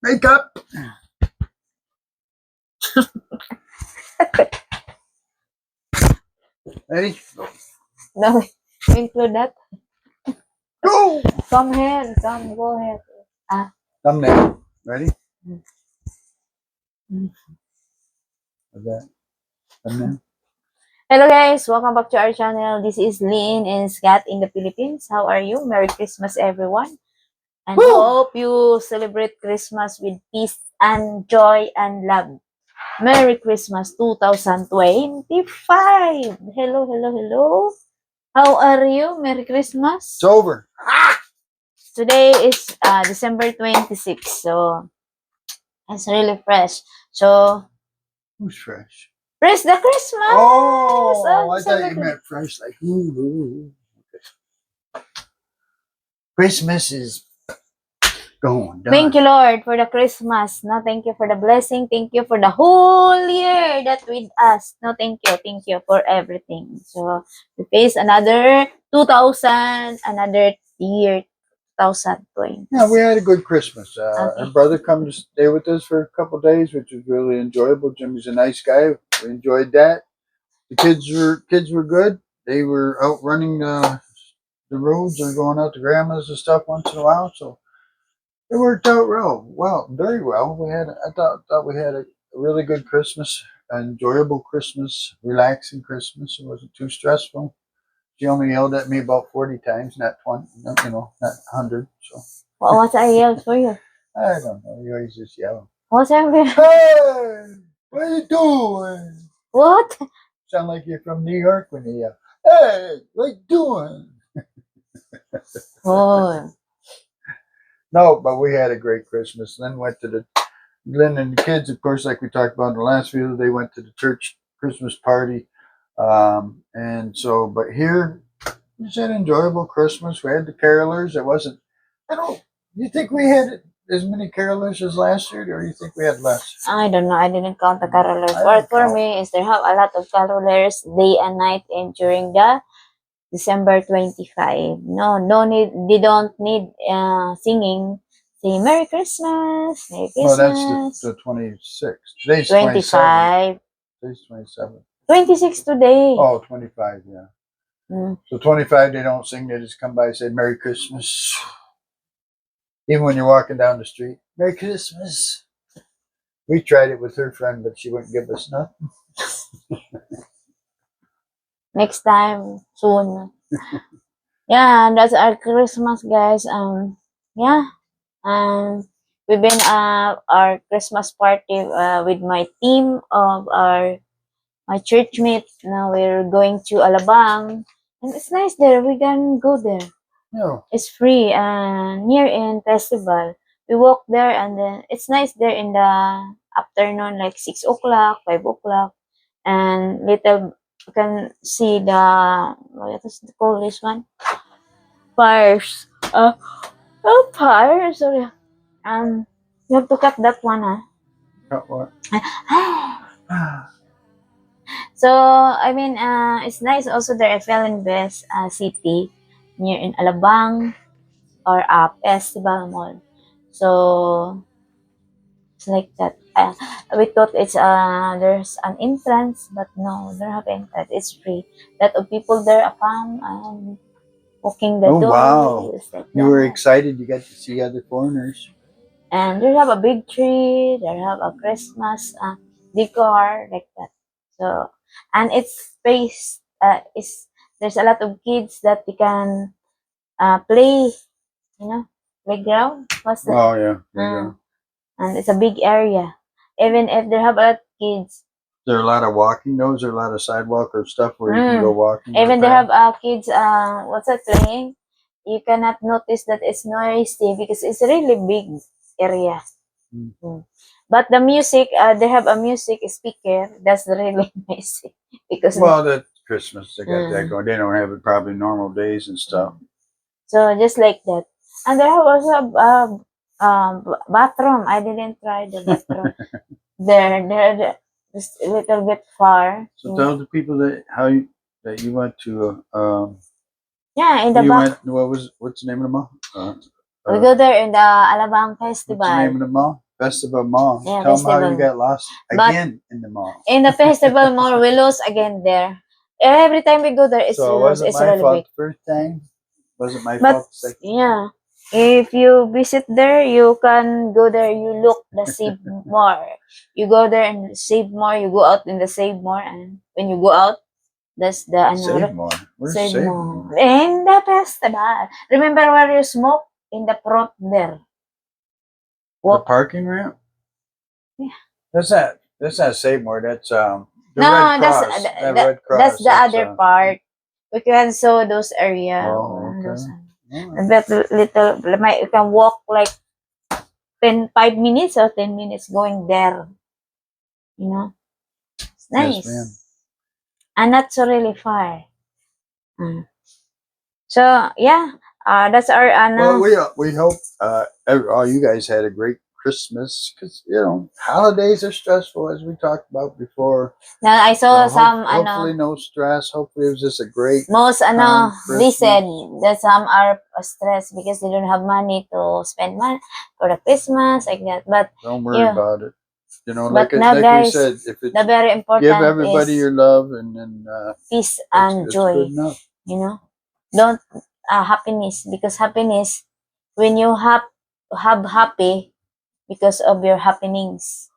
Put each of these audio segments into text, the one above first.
Wake up! Ready? No, include that. Go! Come here, go ahead. Thumbnail. Ready? Mm. What's that? Thumbnail? Hello guys, welcome back to our channel. This is Lynn and Scott in the Philippines. How are you? Merry Christmas everyone. And Woo! hope you celebrate Christmas with peace and joy and love. Merry Christmas 2025. Hello. How are you? Merry Christmas. It's over. Today is December 26th, so it's really fresh. So, Who's fresh? praise the Christmas! Oh, I thought December you meant fresh, like ooh. Okay. Christmas is going done. Thank you, Lord, for the Christmas. No, thank you for the blessing. Thank you for the whole year that with us. No, thank you. Thank you for everything. So, we face another 2000, another year, 2020. Yeah, we had a good Christmas. Okay. Our brother come to stay with us for a couple of days, which was really enjoyable. Jimmy's a nice guy. We enjoyed that. The kids were good. They were out running the roads or going out to grandma's and stuff once in a while. So it worked out very well. I thought we had a really good Christmas, an enjoyable Christmas, relaxing Christmas. It wasn't too stressful. She only yelled at me about 40 times, not 20, not 100. So What I yelled for you? I don't know. You always just yell. What's every? Hey, what are you doing? What? Sound like you're from New York when you yell. Hey, what you doing? Oh. No, but we had a great Christmas. Then went to Glenn and the kids, of course, like we talked about in the last video, they went to the church Christmas party. And so, but here, it's an enjoyable Christmas. We had the carolers. It wasn't, you think we had as many carolers as last year, or you think we had less? I don't know. I didn't count the carolers. I What didn't for count. me is there have a lot of carolers day and night and during the December 25. No need. They don't need singing. Say Merry Christmas, Merry Well, Christmas. that's the 26th. Today's 27. 25. Today's 27. 26 today. Oh, 25, yeah. Mm. So 25, they don't sing. They just come by and say Merry Christmas. Even when you're walking down the street, Merry Christmas. We tried it with her friend, but she wouldn't give us nothing. Next time, soon. Yeah, that's our Christmas, guys. Yeah. We've been our Christmas party with my team of my church mate. Now we're going to Alabang, and it's nice there. We can go there. No. It's free and near in festival. We walk there, and then it's nice there in the afternoon, like 6 o'clock, 5 o'clock, and little you can see the what is it called this one? Fires. Fire. Sorry. You have to cut that one, huh? Cut what? So, I mean, it's nice also there. I fell in West City, near in Alabang, or Festival Mall. So, it's like that. We thought it's there's an entrance, but no, there have entrance. It's free. Lot of people there come and walking the Oh, door. wow. Like You were that. excited. You got to see other foreigners. And they have a big tree. They have a Christmas decor like that. So, and it's space. Is there's a lot of kids that they can play. You know, playground. What's that? Oh, yeah. There you go. And it's a big area. Even if they have a lot of kids. Is there a lot of walking, though? Is there a lot of sidewalk or stuff where you can go walking? Even they have kids. What's that playing? You cannot notice that it's noisy because it's a really big area. But the music, they have a music speaker. That's really noisy because Well, that's Christmas. They got that going. They don't have it probably normal days and stuff. So just like that, and they have also a bathroom. I didn't try the bathroom. they're just a little bit far. So tell the people that you went to. Yeah, in the you back. went. What's the name of the mall? We go there in the Alabang Festival. What's the name of the mall? Festival Mall. Yeah, Tell them how you festival. got lost But again in the mall. in the festival mall, we lose again there. Every time we go there, it's So it lose. wasn't It's my really fault big. the first time. Wasn't my But fault the second. yeah, if you visit there, you can go there. You look the Save More. You go there and Save More. You go out in the Save More, and when you go out, that's the Save more. Where's Save Save More. more? In the festival. Remember where you smoke in the front there. The Walk. parking ramp? Yeah. That's not Save More. That's the No, Red that's Cross. That that, Red Cross. that's the other part. We can show those area. Oh, okay. Those, Alright. that little, you can walk like 5 minutes or 10 minutes going there. You know, it's nice. Yes, ma'am. And not so really far. So yeah, that's our Well, we hope all you guys had a great Christmas because holidays are stressful as we talked about before. Now I saw So some hopefully no stress. Hopefully it was just a great most time, they said Christmas. that some are stressed because they don't have money to spend money for the Christmas like that. But Don't worry yeah, about it. but now Like we guys, said, if it's the very important give everybody is your love and then peace and it's joy. good enough. You know, don't happiness, because happiness, when you have happy because of your happenings.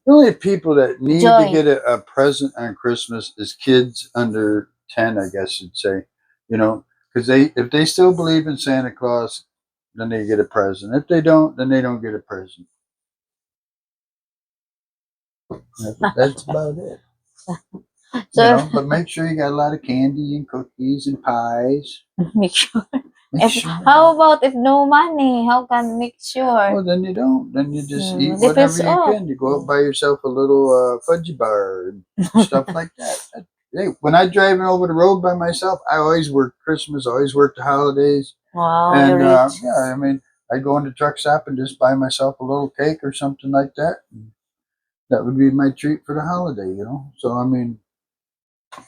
The only people that need Joy. to get a present on Christmas is kids under 10, I guess you'd say. Because if they still believe in Santa Claus, then they get a present. If they don't, then they don't get a present. That's about it. So But make sure you got a lot of candy and cookies and pies. make sure. Make sure. How about if no money? How can make sure? Well, then you don't. Then you just eat Depends whatever you on. can. You go out buy yourself a little fudgy bar and stuff like that. Hey, when I driving over the road by myself, I always work Christmas. I always work the holidays. Wow, And you're rich. yeah, I mean, I go in the truck stop and just buy myself a little cake or something like that. That would be my treat for the holiday. So I mean,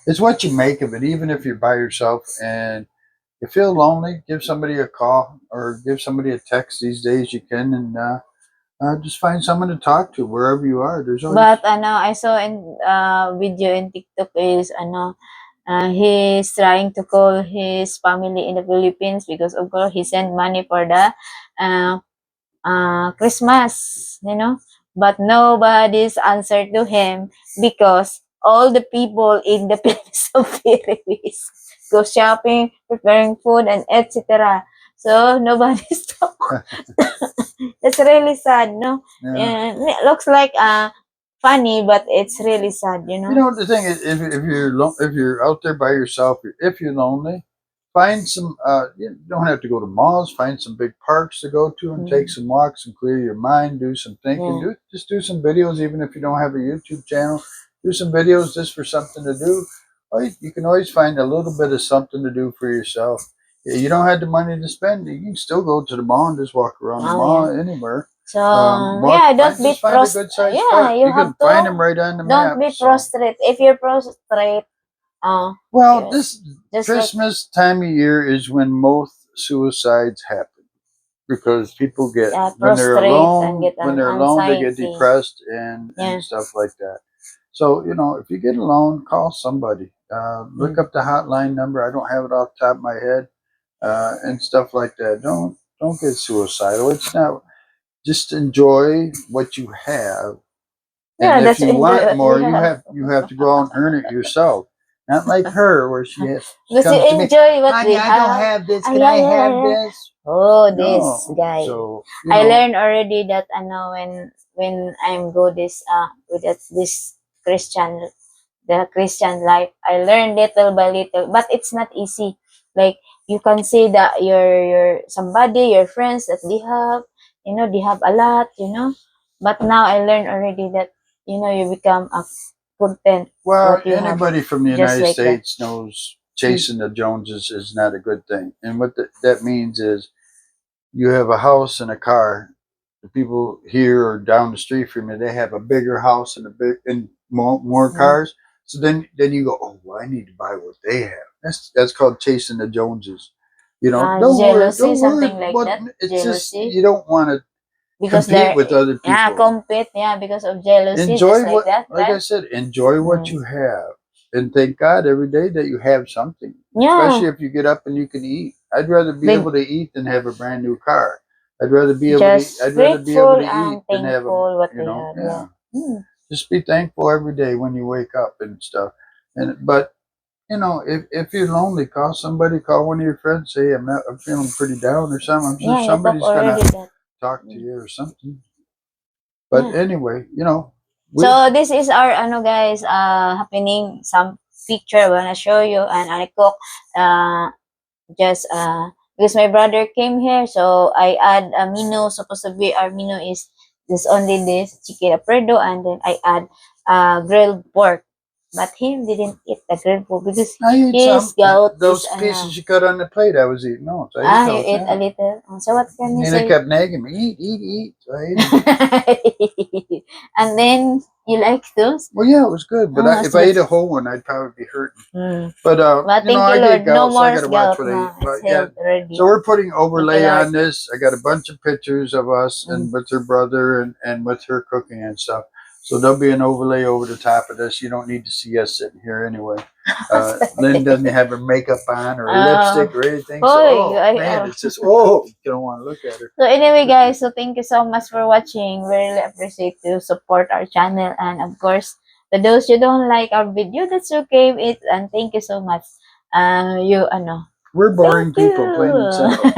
it's what you make of it. Even if you're by yourself and you feel lonely, give somebody a call or give somebody a text. These days you can, and just find someone to talk to wherever you are. There's always. But I saw in video in TikTok is he's trying to call his family in the Philippines because of course he sent money for the Christmas, but nobody's answered to him because all the people in the Philippines go shopping, preparing food, and etc. So nobody's talking. That's really sad, no? Yeah. And it looks like funny, but it's really sad, The thing is, if you're out there by yourself, if you're lonely, find some. You don't have to go to malls. Find some big parks to go to and take some walks and clear your mind. Do some thinking. Just do some videos, even if you don't have a YouTube channel. Do some videos just for something to do. You can always find a little bit of something to do for yourself. You don't have the money to spend. You can still go to the mall and just walk around the mall anywhere. So don't be frustrated. Yeah, you have to find them right on the map. Don't be frustrated. If you're frustrated, well, this Christmas time of year is when most suicides happen because people get when they're alone. When they're alone, they get depressed and stuff like that. So if you get alone, call somebody. Look up the hotline number. I don't have it off the top of my head, and stuff like that. Don't get suicidal. It's not. Just enjoy what you have. And if you want more, you have to go out and earn it yourself. Not like her, where she comes to me. Enjoy what Honey, we I have. don't have this. Can I have this? Oh, this guy. So I learned already that when I'm go this with this Christian the Christian life, I learned little by little, but it's not easy. Like you can see that your somebody, your friends that they have a lot, But now I learned already that you become a content. Well, anybody from the United States knows chasing the Joneses is not a good thing, and what that means is you have a house and a car. The people here or down the street from you, they have a bigger house and more cars. So then you go, oh, well, I need to buy what they have. That's called chasing the Joneses. Don't jealousy, worry, something like that. It's Jealousy. just you don't want to. because compete they're with other people. yeah, compete, yeah, because of jealousy, Enjoy just like what, that, like I right? said, enjoy what Mm. you have, and thank God every day that you have something. Yeah, Especially if you get up and you can eat. I'd rather be be able to eat than have a brand new car. I'd rather be able to. just I'd rather be able grateful to eat and than have a. thankful what You we know, have. Yeah. yeah. Mm. Just be thankful every day when you wake up and stuff. And but if you're lonely, call somebody, call one of your friends, say I'm feeling pretty down or something. I'm sure Yeah, you talk somebody's already gonna that. talk to you or something. But Yeah. anyway, we So this is our ano guys happening some picture I wanna show you and I cook uh just because my brother came here so I add a menu supposed to be our menu is just only this chicken alfredo and then I add grilled pork but he didn't eat the grilled pork because I ate his some. gout is Those pieces you cut on the plate, I was eating those. I ate you those. ate a Yeah. little. So what can you And they say? kept nagging me, eat, eat, eat. So I ate 'em. And then you like those? Well, yeah, it was good. But Oh, if so I ate that's a whole one, I'd probably be hurting. mm. But But thank you, I get Lord. No gout, so I more got to watch gout what I eat. na. But It's yeah, healed already. so we're putting Thank you, overlay Lord. on this. I got a bunch of pictures of us Mm. and with her brother and with her cooking and stuff. So there'll be an overlay over the top of this. You don't need to see us sitting here anyway. Lynn doesn't have her makeup on or lipstick or anything. So, man, it's just, you don't want to look at her. So anyway, guys, so thank you so much for watching. We really appreciate to support our channel, and of course, to those who don't like our video, that's okay. And thank you so much. We're boring thank people, plain and you. simple.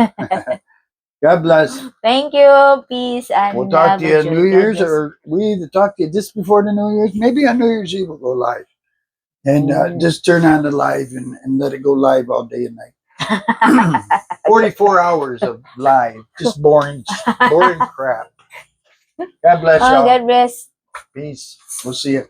God bless. Thank you. Peace and We'll talk to you on New Year's, God bless. or we either talk to you just before the New Year's. Maybe on New Year's Eve we'll go live. And just turn on the live and let it go live all day and night. 44 hours of live, just boring crap. God bless y'all. God bless. Peace. We'll see you.